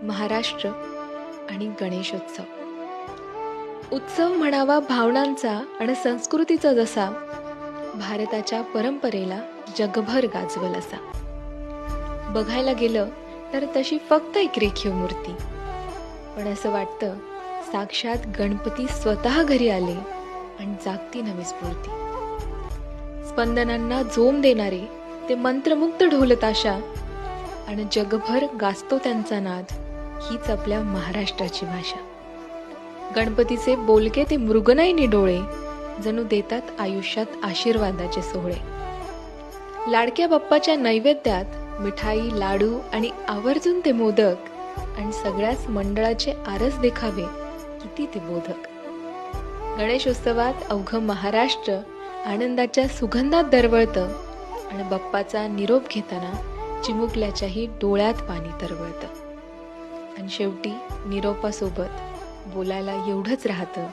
महाराष्ट्र आणि गणेशोत्सव. उत्सव म्हणावा भावनांचा आणि संस्कृतीचा, जसा भारताच्या परंपरेला जगभर गाजवल असा. बघायला गेलं तर तशी फक्त एक रेखीव मूर्ती, पण असं वाटतं साक्षात गणपती स्वतः घरी आले आणि जागती नवी स्फूर्ती. स्पंदनांना जोम देणारे ते मंत्रमुग्ध ढोलताशा आणि जगभर गाजतो त्यांचा नाद, हीच आपल्या महाराष्ट्राची भाषा. गणपतीचे बोलके ते मृगनयनी डोळे जणू देतात आयुष्यात आशीर्वादाचे सोहळे. लाडक्या बाप्पाच्या नैवेद्यात मिठाई, लाडू आणि आवर्जून ते मोदक, आणि सगळ्याच मंडळाचे आरस देखावे किती ते बोधक. गणेशोत्सवात अवघं महाराष्ट्र आनंदाच्या सुगंधात दरवळतं आणि बाप्पाचा निरोप घेताना चिमुकल्याच्याही डोळ्यात पाणी तरवळतं. आणि शेवटी निरोपासोबत बोलायला एवढंच राहतं,